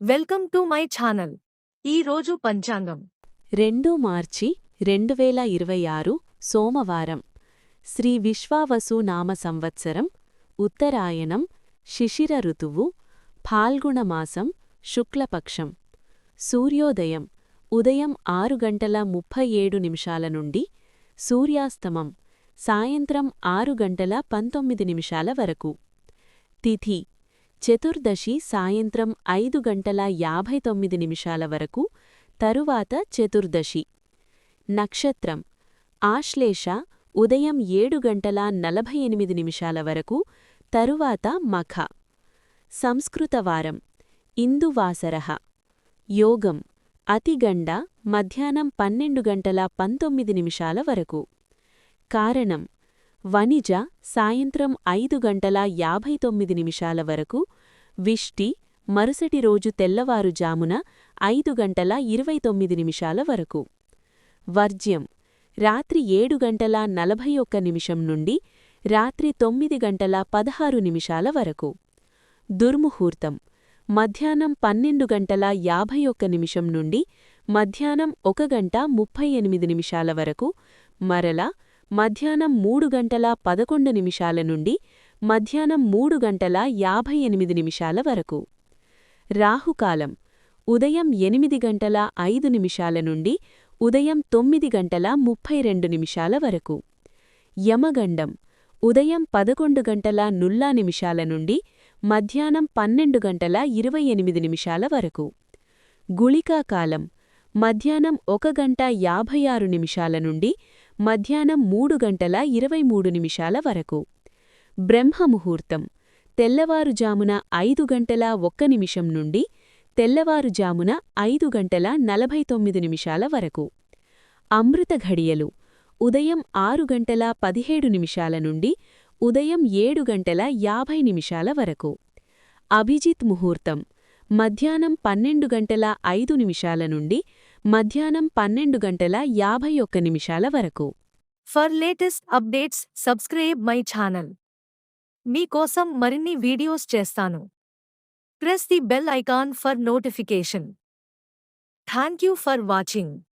Welcome to my channel. ఈ రోజు పంచాంగం 2 మార్చి 2026 సోమవారం శ్రీ విశ్వావసు నామ సంవత్సరం ఉత్తరాయణం శిశిర ఋతువు ఫాల్గుణమాసం శుక్లపక్షం సూర్యోదయం ఉదయం 6:37 నుండి సూర్యాస్తమం సాయంత్రం 6:19 వరకు తిథి చతుర్దశి సాయంత్రం 5:59 వరకు తరువాత చతుర్దశి నక్షత్రం ఆశ్లేష ఉదయం 7:48 వరకు తరువాత మఖ సంస్కృతవారం ఇందువాసరః యోగం అతిగండ మధ్యాహ్నం 12:19 వరకు కారణం వనిజ సాయంత్రం 5:59 వరకు విష్టి మరుసటి రోజు తెల్లవారుజామున 5:29 వరకు వర్జ్యం రాత్రి 7:41 నుండి రాత్రి 9:16 వరకు దుర్ముహూర్తం మధ్యాహ్నం 12:51 నుండి మధ్యాహ్నం 1:38 వరకు మరలా మధ్యాహ్నం 3:11 నుండి మధ్యాహ్నం 3:58 వరకు రాహుకాలం ఉదయం 8:05 నుండి ఉదయం 9:32 వరకు యమగండం ఉదయం 11:00 నుండి మధ్యాహ్నం 12:28 వరకు గుళికాకాలం మధ్యాహ్నం 1:56 నుండి మధ్యాహ్నం 3:23 వరకు బ్రహ్మముహూర్తం తెల్లవారుజామున 5:01 నుండి తెల్లవారుజామున 5:49 వరకు అమృత ఘడియలు ఉదయం 6:17 నుండి ఉదయం 7:50 వరకు అభిజిత్ ముహూర్తం మధ్యాహ్నం 12:05 నుండి మధ్యాహ్నం 12:51 వరకు for latest updates subscribe my channel. మీకోసం మరిన్ని వీడియోస్ చేస్తాను. Press the bell icon for notification. Thank you for watching.